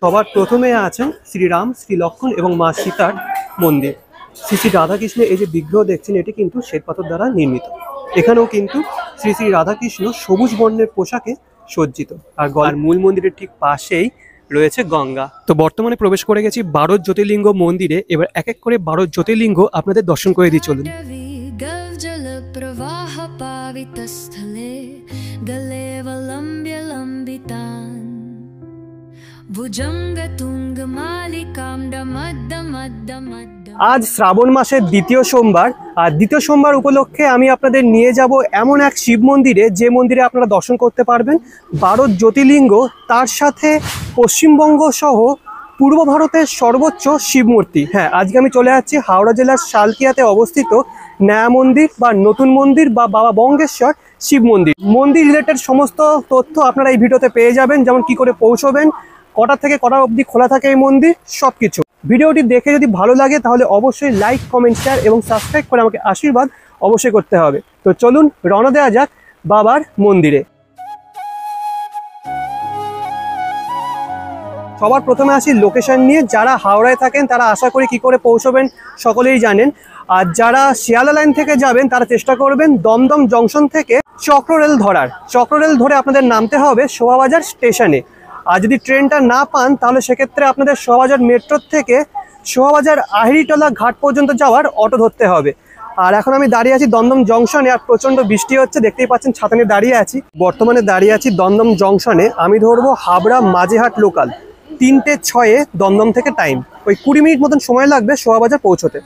সবার প্রথমে আছেন শ্রীরাম, শ্রী লক্ষ্মণ এবং মা সীতার মন্দির। শ্রী শ্রী রাধাকৃষ্ণের এই যে বিগ্রহ দেখছেন, এটি কিন্তু শ্বেতপাথর দ্বারা নির্মিত। এখানেও কিন্তু শ্রী শ্রী রাধাকৃষ্ণ সবুজ বর্ণের পোশাকে সজ্জিত। আর মূল মন্দিরের ঠিক পাশেই রয়েছে গঙ্গা। তো বর্তমানে প্রবেশ করে গেছি 12 জ্যোতির্লিঙ্গ মন্দিরে। এবার এক এক করে 12 জ্যোতির্লিঙ্গ আপনাদের দর্শন করে দিয়ে চলুন। আজ শ্রাবণ মাসের দ্বিতীয় সোমবার, আর দ্বিতীয় সোমবার উপলক্ষে আমি আপনাদের নিয়ে যাব এমন এক শিব মন্দিরে, যে মন্দিরে আপনারা দর্শন করতে পারবেন 12 জ্যোতির্লিঙ্গ, তার সাথে পশ্চিমবঙ্গ সহ পূর্ব ভারতের সর্বোচ্চ শিব মূর্তি। হ্যাঁ, আজকে আমি চলে যাচ্ছি হাওড়া জেলার শালকিয়াতে অবস্থিত নয়া মন্দির বা নতুন মন্দির বা বাবা বঙ্গেশ্বর শিব মন্দির। মন্দির রিলেটেড সমস্ত তথ্য আপনারা এই ভিডিওতে পেয়ে যাবেন, যেমন কি করে পৌঁছবেন, কটা থেকে কটা অবধি খোলা থাকে এই মন্দির, সবকিছু। ভিডিওটি দেখে যদি ভালো লাগে তাহলে অবশ্যই লাইক, কমেন্ট, শেয়ার এবং সাবস্ক্রাইব করে আমাকে আশীর্বাদ অবশ্যই করতে হবে। তো চলুন রওনা দেওয়া যাক বাবার মন্দিরে। সবার প্রথমে আসি লোকেশন নিয়ে। যারা হাওড়ায় থাকেন তারা আশা করি কি করে পৌঁছবেন সকলেই জানেন। আর যারা শিয়ালদা লাইন থেকে যাবেন তারা চেষ্টা করবেন দমদম জংশন থেকে চক্ররেল ধরার। চক্ররেল ধরে আপনাদের নামতে হবে শোভাবাজার স্টেশনে। আর যদি ট্রেনটা না পান তাহলে সেক্ষেত্রে আপনাদের শোভাবাজার মেট্রোর থেকে শোভাবাজার আহিরিটোলা ঘাট পর্যন্ত যাওয়ার অটো ধরতে হবে। আর এখন আমি দাঁড়িয়ে আছি দমদম জংশনে, আর প্রচণ্ড বৃষ্টি হচ্ছে, দেখতেই পাচ্ছেন ছাতা নিয়ে দাঁড়িয়ে আছি। বর্তমানে দাঁড়িয়ে আছি দমদম জংশনে। আমি ধরবো হাবড়া মাঝেহাট লোকাল। 3:06 দমদম থেকে টাইম। ওই 20 মিনিট মতন সময় লাগবে শোভাবাজার পৌঁছতে।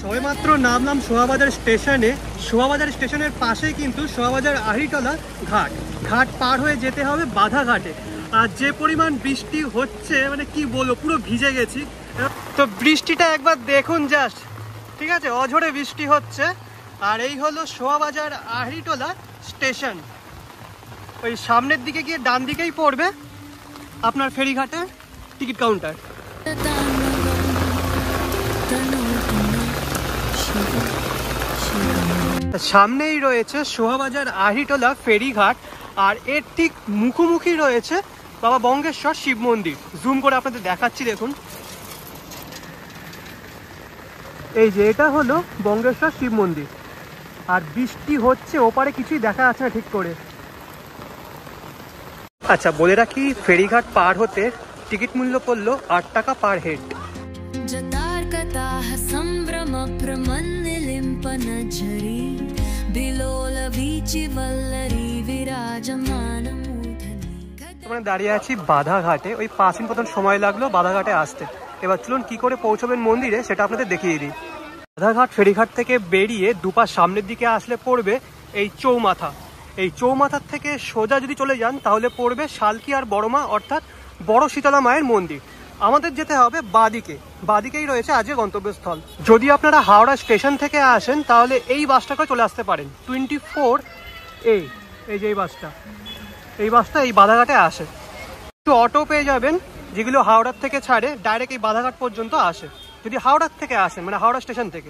সবেমাত্র নামলাম শোভাবাজার স্টেশনে। শোভাবাজার স্টেশনের পাশেই কিন্তু শোভাবাজার আহিরিটোলা ঘাট। ঘাট পার হয়ে যেতে হবে বাধাঘাটে। আর যে পরিমাণ বৃষ্টি হচ্ছে, মানে কি বলবো, পুরো ভিজে গেছি। তো বৃষ্টিটা একবার দেখুন জাস্ট, ঠিক আছে, অঝরে বৃষ্টি হচ্ছে। আর এই হলো শোভাবাজার আহিরিটোলা স্টেশন। ওই সামনের দিকে গিয়ে ডান দিকেই পড়বে আপনার ফেরিঘাটের টিকিট কাউন্টার। সামনেই রয়েছে শোভাবাজার আহিরিটোলা ফেরিঘাট, আর এর ঠিক মুখোমুখি রয়েছে বাবা বঙ্গেশ্বর শিব মন্দির। জুম করে আপনাদের দেখাচ্ছি, দেখুন। এই যে এটা হলো বঙ্গেশ্বর শিব মন্দির। আর বৃষ্টি হচ্ছে, ওপারে কিছুই দেখা যাচ্ছে না ঠিক করে। আচ্ছা, বলে রাখি ফেরিঘাট পার হতে টিকিট মূল্য পড়লো 8 টাকা পার হেড। দাঁড়িয়ে আছি বাধাঘাটে। ওই 5 মিনিট মতন সময় লাগলো বাধাঘাটে আসতে। এবার চলুন কি করে পৌঁছবেন মন্দিরে সেটা আপনাদের দেখিয়ে দিই। বাধাঘাট ফেরিঘাট থেকে বেরিয়ে দুপাশ সামনের দিকে আসলে পড়বে এই চৌমাথা। এই চৌমাথার থেকে সোজা যদি চলে যান তাহলে পড়বে শালকিয়ার বড়মা অর্থাৎ বড় শীতলা মায়ের মন্দির। আমাদের যেতে হবে বাদিকে। বাদিকেই রয়েছে আজকের গন্তব্যস্থল। যদি আপনারা হাওড়া স্টেশন থেকে আসেন তাহলে এই বাসটা করে চলে আসতে পারেন 24A। এই যে এই বাসটা এই বাধাঘাটে আসে। একটু অটো পেয়ে যাবেন যেগুলো হাওড়ার থেকে ছাড়ে, ডাইরেক্ট এই বাধাঘাট পর্যন্ত আসে যদি হাওড়ার থেকে আসেন, মানে হাওড়া স্টেশন থেকে।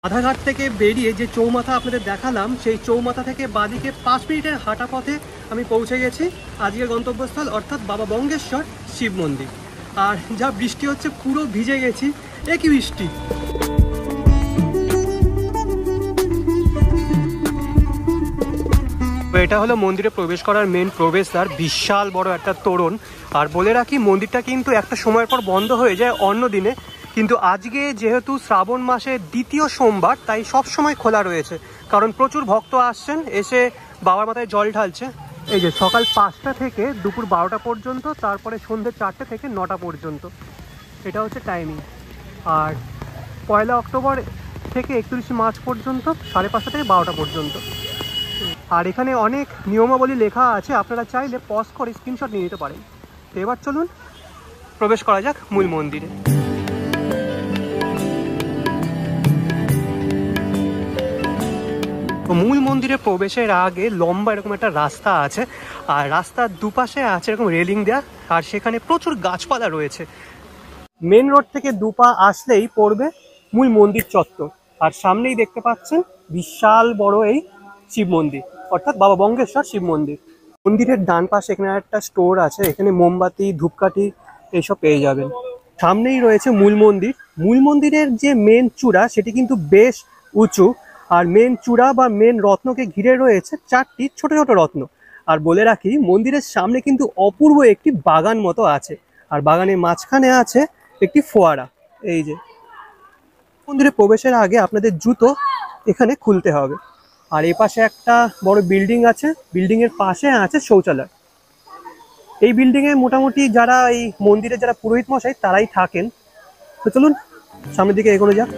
বাধাঘাট থেকে বেরিয়ে যে চৌমাথা আপনাদের দেখালাম, সেই চৌমাথা থেকে বাদিকে 5 মিনিটের হাঁটা পথে আমি পৌঁছে গেছি আজকের গন্তব্যস্থল অর্থাৎ বাবা বঙ্গেশ্বর শিব মন্দির। আর যা বৃষ্টি হচ্ছে, পুরো ভিজে গেছি। একই বৃষ্টি। এটা হলো মন্দিরে প্রবেশ করার মেন প্রবেশদ্বার, বিশাল বড় একটা তোরণ। আর বলে রাখি মন্দিরটা কিন্তু একটা সময়ের পর বন্ধ হয়ে যায় অন্য দিনে, কিন্তু আজকে যেহেতু শ্রাবণ মাসের দ্বিতীয় সোমবার তাই সব সময় খোলা রয়েছে, কারণ প্রচুর ভক্ত আসছেন, এসে বাবার মাথায় জল ঢালছে। এই যে সকাল 5টা থেকে দুপুর 12টা পর্যন্ত, তারপরে সন্ধ্যে 4টে থেকে 9টা পর্যন্ত, এটা হচ্ছে টাইমিং। আর 1 অক্টোবর থেকে 31 মার্চ পর্যন্ত 5:30 থেকে 12টা পর্যন্ত। আর এখানে অনেক নিয়মাবলী লেখা আছে, আপনারা চাইলে পজ করে স্ক্রিনশট নিয়ে নিতে পারেন। তো এবার চলুন প্রবেশ করা যাক মূল মন্দিরে। মূল মন্দিরে প্রবেশের আগে লম্বা এরকম একটা রাস্তা আছে, আর রাস্তার দুপাশে আছে এরকম রেলিং দেওয়া, আর সেখানে প্রচুর গাছপালা রয়েছে। মেন রোড থেকে দুপা আসলেই পড়বে মূল মন্দির চত্বর, আর সামনেই দেখতে পাচ্ছেন বিশাল বড় এই শিব মন্দির, অর্থাৎ বাবা বঙ্গেশ্বর শিব মন্দির। মন্দিরের ডান পাশে এখানে একটা স্টোর আছে, এখানে মোমবাতি ধূপকাঠি এইসব পেয়ে যাবেন। সামনেই রয়েছে মূল মন্দির। মূল মন্দিরের যে মেন চূড়া সেটি কিন্তু বেশ উঁচু, আর মেন চূড়া বা মেন রত্নকে ঘিরে রয়েছে 4টি ছোট ছোট রত্ন। আর বলে রাখি, মন্দিরের সামনে কিন্তু অপূর্ব একটি বাগান মতো আছে, আর বাগানের মাঝখানে আছে একটি ফোয়ারা। এই যে মন্দিরে প্রবেশের আগে আপনাদের জুতো এখানে খুলতে হবে। আর এই পাশে একটা বড় বিল্ডিং আছে, বিল্ডিং এর পাশে আছে শৌচালয়। এই বিল্ডিং এ মোটামুটি যারা এই মন্দিরে যারা পুরোহিত মশাই তারাই থাকেন। তো চলুন সামনের দিকে এগোনো যাক।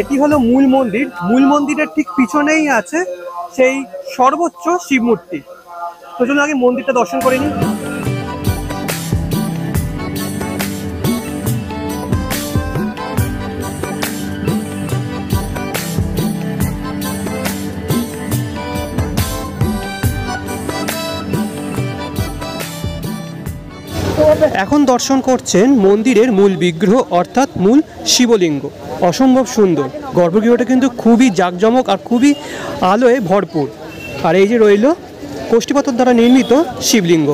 এটি হলো মূল মন্দির। মূল মন্দিরের ঠিক পিছনেই আছে সেই সর্বোচ্চ শিব মূর্তি। তো চলুন আগে মন্দিরটা দর্শন করে নিই। এখন দর্শন করছেন মন্দিরের মূল বিগ্রহ, অর্থাৎ মূল শিবলিঙ্গ। অসম্ভব সুন্দর গর্ভগৃহটা, কিন্তু খুবই জাঁকজমক আর খুবই আলোয় ভরপুর। আর এই যে রইল কোষ্ঠীপাথর দ্বারা নির্মিত শিবলিঙ্গ।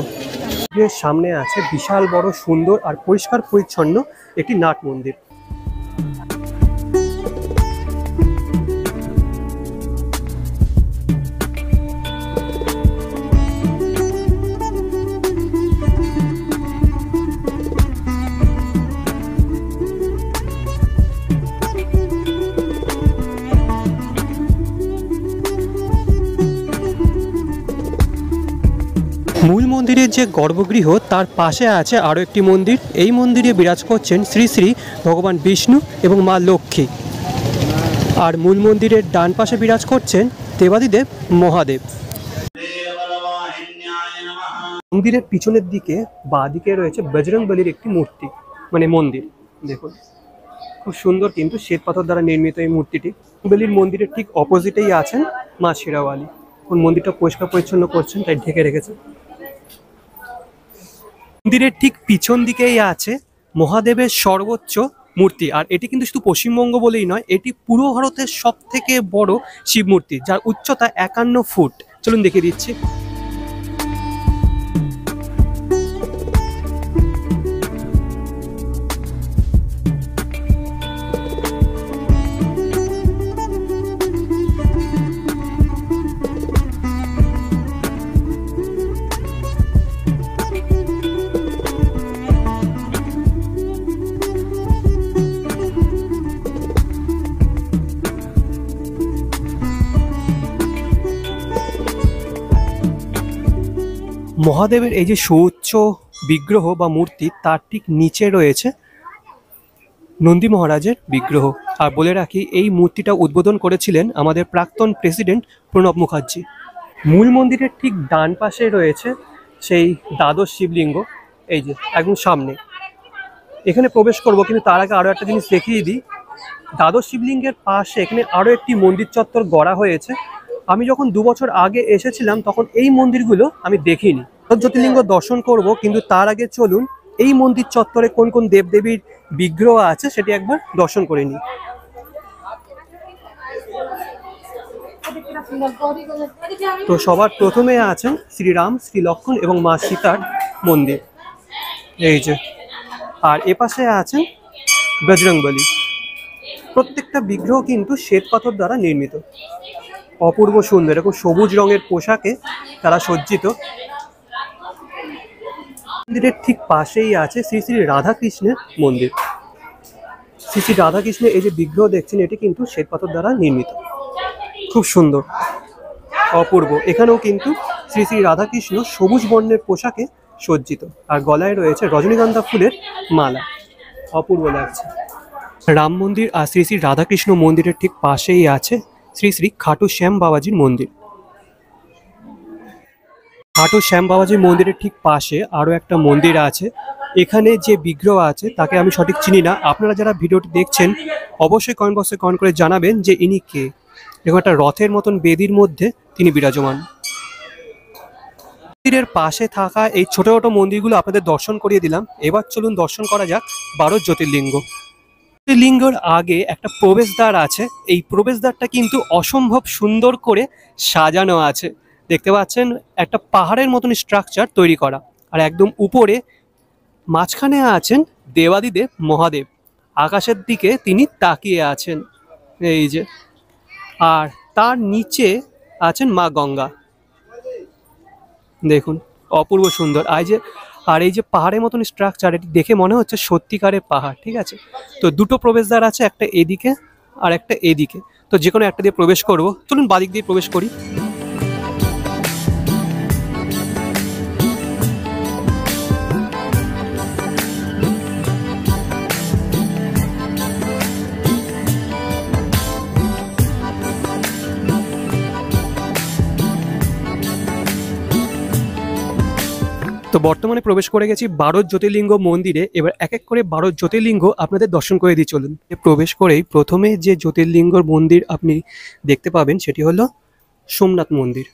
এর সামনে আছে বিশাল বড় সুন্দর আর পরিষ্কার পরিচ্ছন্ন একটি নাট মন্দির। মূল মন্দিরের যে গর্ভগৃহ তার পাশে আছে আরও একটি মন্দির। এই মন্দিরে বিরাজ করছেন শ্রী শ্রী ভগবান বিষ্ণু এবং মা লক্ষ্মী। আর মূল মন্দিরের ডান পাশে বিরাজ করছেন দেবাদিদেব মহাদেব। মন্দিরের পিছনের দিকে বাঁ দিকে রয়েছে বজরংবলীর একটি মূর্তি, মানে মন্দির। দেখুন খুব সুন্দর, কিন্তু শ্বেত পাথর দ্বারা নির্মিত এই মূর্তিটি। বলির মন্দিরের ঠিক অপোজিটেই আছেন মা শেরাওয়ালি। কোন মন্দিরটা পরিষ্কার পরিচ্ছন্ন করছেন, তাই ঢেকে রেখেছে। মন্দিরের ঠিক পিছন দিকেই আছে মহাদেবের সর্বোচ্চ মূর্তি। আর এটি কিন্তু শুধু পশ্চিমবঙ্গ বলেই নয়, এটি পুরো ভারতের সব থেকে বড় শিব মূর্তি, যার উচ্চতা 51 ফুট। চলুন দেখিয়ে দিচ্ছি। মহাদেবের এই যে সুউচ্চ বিগ্রহ বা মূর্তি, তার ঠিক নিচে রয়েছে নন্দী মহারাজের বিগ্রহ। আর বলে রাখি, এই মূর্তিটা উদ্বোধন করেছিলেন আমাদের প্রাক্তন প্রেসিডেন্ট প্রণব মুখার্জি। মূল মন্দিরের ঠিক ডান পাশে রয়েছে সেই দ্বাদশ শিবলিঙ্গ, এই যে একদম সামনে। এখানে প্রবেশ করব, কিন্তু তার আগে আরও একটা জিনিস দেখিয়ে দিই। দ্বাদশ শিবলিঙ্গের পাশে এখানে আরও একটি মন্দির চত্বর গড়া হয়েছে। আমি যখন 2 বছর আগে এসেছিলাম তখন এই মন্দিরগুলো আমি দেখিনি। জ্যোতির্লিঙ্গ দর্শন করব, কিন্তু তার আগে চলুন এই মন্দির চত্বরে কোন কোন দেবদেবীর বিগ্রহ আছে সেটি একবার দর্শন করে নিই। তো সবার প্রথমে আছেন শ্রীরাম, শ্রী লক্ষ্মণ এবং মা সীতার মন্দির, এই যে। আর এপাশে আছেন বজরংবলী। প্রত্যেকটা বিগ্রহ কিন্তু শ্বেত পাথর দ্বারা নির্মিত, অপূর্ব সুন্দর। এরকম সবুজ রঙের পোশাকে তারা সজ্জিত। মন্দিরের ঠিক পাশেই আছে শ্রী শ্রী রাধাকৃষ্ণের মন্দির। শ্রী শ্রী রাধাকৃষ্ণের এই যে বিগ্রহ দেখছেন, এটি কিন্তু শ্বেত পাথর দ্বারা নির্মিত, খুব সুন্দর, অপূর্ব। এখানেও কিন্তু শ্রী শ্রী রাধাকৃষ্ণ সবুজ বর্ণের পোশাকে সজ্জিত, আর গলায় রয়েছে রজনীগন্ধা ফুলের মালা, অপূর্ব লাগছে। রাম মন্দির আর শ্রী শ্রী রাধাকৃষ্ণ মন্দিরের ঠিক পাশেই আছে শ্রী শ্রী খাটু শ্যাম বাবাজির মন্দির। খাটু শ্যাম বাবাজির মন্দিরের ঠিক পাশে আরও একটা মন্দির আছে। এখানে যে বিগ্রহ আছে তাকে আমি সঠিক চিনি না, আপনারা যারা ভিডিওটি দেখছেন অবশ্যই কমেন্ট বক্সে কমেন্ট করে জানাবেন যে ইনি কে। এরকম একটা রথের মতন বেদির মধ্যে তিনি বিরাজমান। মন্দিরের পাশে থাকা এই ছোট ছোট মন্দিরগুলো আপনাদের দর্শন করিয়ে দিলাম। এবার চলুন দর্শন করা যাক 12 জ্যোতির্লিঙ্গ। জ্যোতির্লিঙ্গর আগে একটা প্রবেশদ্বার আছে। এই প্রবেশদ্বারটা কিন্তু অসম্ভব সুন্দর করে সাজানো আছে। দেখতে পাচ্ছেন একটা পাহাড়ের মতন স্ট্রাকচার তৈরি করা, আর একদম উপরে মাঝখানে আছেন দেবাদিদেব মহাদেব, আকাশের দিকে তিনি তাকিয়ে আছেন এই যে। আর তার নিচে আছেন মা গঙ্গা, দেখুন অপূর্ব সুন্দর। আর এই যে পাহাড়ের মতন স্ট্রাকচার, এটি দেখে মনে হচ্ছে সত্যিকারের পাহাড়, ঠিক আছে। তো দুটো প্রবেশদ্বার আছে, একটা এদিকে আর একটা এদিকে। তো যে কোনো একটা দিয়ে প্রবেশ করব, চলুন বাদিক দিয়ে প্রবেশ করি। তো বর্তমানে প্রবেশ করে গেছি 12 জ্যোতির্লিঙ্গ মন্দিরে। এবার এক এক করে 12 জ্যোতির্লিঙ্গ আপনাদের দর্শন করে দিই চলুন। প্রবেশ করেই প্রথমে যে জ্যোতির্লিঙ্গর মন্দির আপনি দেখতে পাবেন সেটি হলো সোমনাথ মন্দির।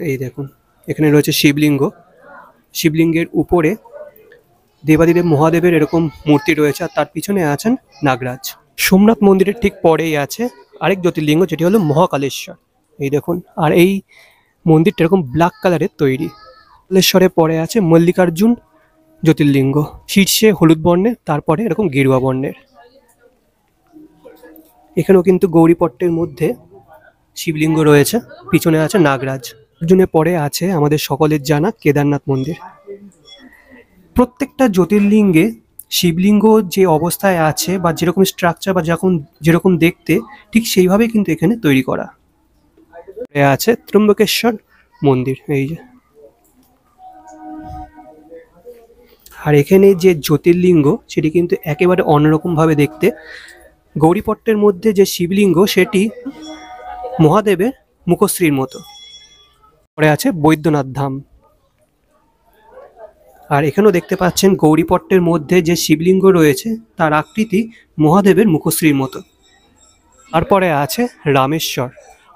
এই দেখুন এখানে রয়েছে শিবলিঙ্গ, শিবলিঙ্গের উপরে দেবাদিদেব মহাদেবের এরকম মূর্তি রয়েছে, আর তার পিছনে আছেন নাগরাজ। সোমনাথ মন্দিরের ঠিক পরেই আছে আরেক জ্যোতির্লিঙ্গ যেটি হলো মহাকালেশ্বর, এই দেখুন। আর এই মন্দিরটা এরকম ব্ল্যাক কালারের তৈরি। কালেশ্বরের পরে আছে মল্লিকার্জুন জ্যোতির্লিঙ্গ, শীর্ষে হলুদ বর্ণের, তারপরে এরকম গেরুয়া বর্ণের। এখানেও কিন্তু গৌরীপট্টের মধ্যে শিবলিঙ্গ রয়েছে, পিছনে আছে নাগরাজ। অর্জুনের পরে আছে আমাদের সকলের জানা কেদারনাথ মন্দির। প্রত্যেকটা জ্যোতির্লিঙ্গে শিবলিঙ্গ যে অবস্থায় আছে বা যেরকম স্ট্রাকচার বা যেরকম দেখতে, ঠিক সেইভাবেই কিন্তু এখানে তৈরি করা। আছে ত্রম্বকেশ্বর মন্দির, এই যে। আর এখানে যে জ্যোতির্লিঙ্গ সেটি কিন্তু একেবারে অন্যরকম ভাবে দেখতে। গৌরীপট্টের মধ্যে যে শিবলিঙ্গ সেটি মহাদেবের মুখশ্রীর মতো। পরে আছে বৈদ্যনাথ ধাম। আর এখানেও দেখতে পাচ্ছেন গৌরীপট্টের মধ্যে যে শিবলিঙ্গ রয়েছে তার আকৃতি মহাদেবের মুখশ্রীর মতো। তারপরে আছে রামেশ্বর।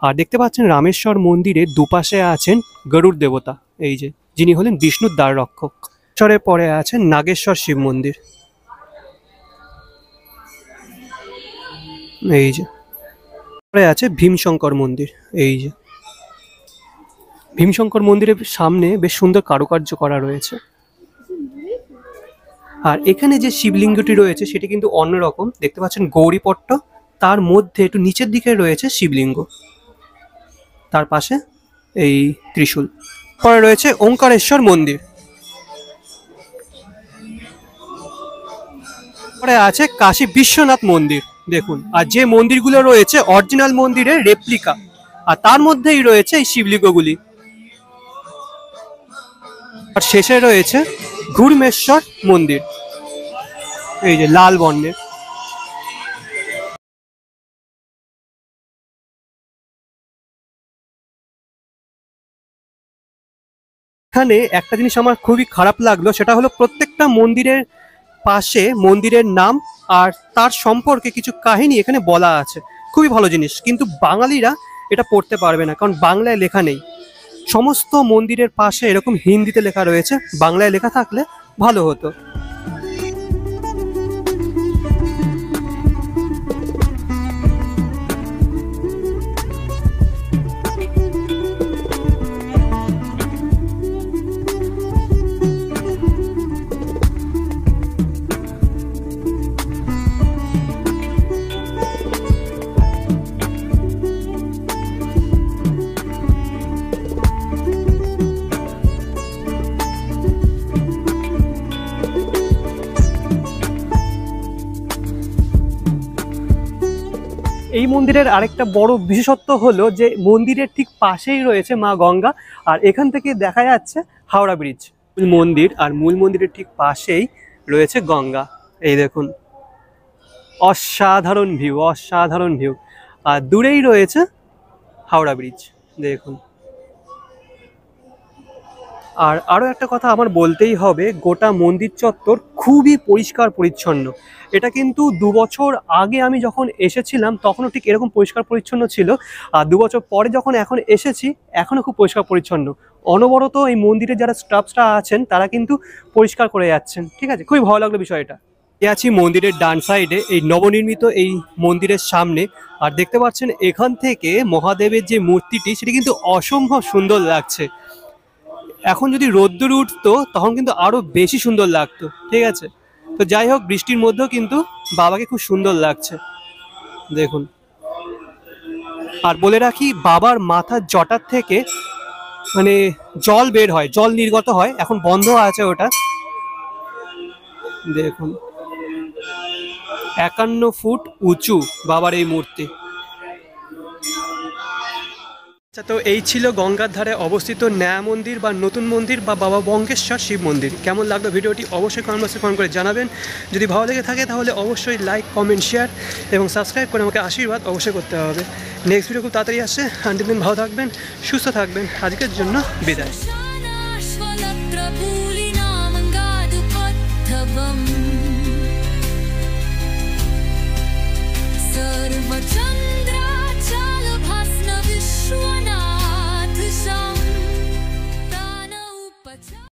আর দেখতে পাচ্ছেন রামেশ্বর মন্দিরের দুপাশে আছেন গরুড় দেবতা, এই যে, যিনি হলেন বিষ্ণুর দ্বার রক্ষক। ঈশ্বরের পরে আছেন নাগেশ্বর শিব মন্দির, এই যে। পরে আছে ভীমশঙ্কর মন্দির, এই যে। ভীমশঙ্কর মন্দিরের সামনে বেশ সুন্দর কারুকার্য করা রয়েছে। আর এখানে যে শিবলিঙ্গটি রয়েছে সেটি কিন্তু অন্যরকম। দেখতে পাচ্ছেন গৌরীপট্ট, তার মধ্যে একটু নিচের দিকে রয়েছে শিবলিঙ্গ, তার পাশে এই ত্রিশূল। পরে রয়েছে ওঙ্কারেশ্বর মন্দির। পরে আছে কাশী বিশ্বনাথ মন্দির, দেখুন। আর যে মন্দিরগুলো রয়েছে অরিজিনাল মন্দিরের রেপ্লিকা, আর তার মধ্যেই রয়েছে এই শিবলিঙ্গগুলি। আর শেষে রয়েছে ঘুরমেশ্বর মন্দির, এই যে লাল বর্ণের। এখানে একটা জিনিস আমার খুবই খারাপ লাগলো, সেটা হলো প্রত্যেকটা মন্দিরের পাশে মন্দিরের নাম আর তার সম্পর্কে কিছু কাহিনী এখানে বলা আছে। খুবই ভালো জিনিস, কিন্তু বাঙালিরা এটা পড়তে পারবে না, কারণ বাংলায় লেখা নেই। সমস্ত মন্দিরের পাশে এরকম হিন্দিতে লেখা রয়েছে, বাংলায় লেখা থাকলে ভালো হতো। এই মন্দিরের আরেকটা বড় বিশেষত্ব হলো যে মন্দিরের ঠিক পাশেই রয়েছে মা গঙ্গা, আর এখান থেকে দেখা যাচ্ছে হাওড়া ব্রিজ। মূল মন্দির আর মূল মন্দিরের ঠিক পাশেই রয়েছে গঙ্গা। এই দেখুন, অসাধারণ ভিউ, অসাধারণ ভিউ। আর দূরেই রয়েছে হাওড়া ব্রিজ, দেখুন। আর আরও একটা কথা আমার বলতেই হবে, গোটা মন্দির চত্বর খুবই পরিষ্কার পরিচ্ছন্ন। এটা কিন্তু 2 বছর আগে আমি যখন এসেছিলাম তখনও ঠিক এরকম পরিষ্কার পরিচ্ছন্ন ছিল, আর 2 বছর পরে যখন এখন এসেছি এখনও খুব পরিষ্কার পরিচ্ছন্ন। অনবরত এই মন্দিরে যারা স্টাফসরা আছেন তারা কিন্তু পরিষ্কার করে যাচ্ছেন, ঠিক আছে, খুবই ভালো লাগলো বিষয়টা। আছি মন্দিরের ডান সাইডে, এই নবনির্মিত এই মন্দিরের সামনে। আর দেখতে পাচ্ছেন এখান থেকে মহাদেবের যে মূর্তিটি সেটি কিন্তু অসম্ভব সুন্দর লাগছে। এখন যদি রোদ্দুর উঠতো তখন কিন্তু আরো বেশি সুন্দর লাগতো, ঠিক আছে। তো যাই হোক, বৃষ্টির মধ্যেও কিন্তু বাবাকে খুব সুন্দর লাগছে, দেখুন। আর বলে রাখি, বাবার মাথার জটার থেকে মানে জল বের হয়, জল নির্গত হয়, এখন বন্ধ আছে ওটা, দেখুন। 51 ফুট উঁচু বাবার এই মূর্তি। আচ্ছা, তো এই ছিল গঙ্গার ধারে অবস্থিত ন্যায় মন্দির বা নতুন মন্দির বা বাবা বঙ্কেশ্বর শিব মন্দির। কেমন লাগলো ভিডিওটি অবশ্যই কমেন্ট বক্সে কমেন্ট করে জানাবেন। যদি ভালো লেগে থাকে তাহলে অবশ্যই লাইক, কমেন্ট, শেয়ার এবং সাবস্ক্রাইব করে আমাকে আশীর্বাদ অবশ্যই করতে হবে। নেক্সট ভিডিও খুব তাড়াতাড়ি আসছে। আনটিল দিন ভালো থাকবেন, সুস্থ থাকবেন। আজকের জন্য বিদায়।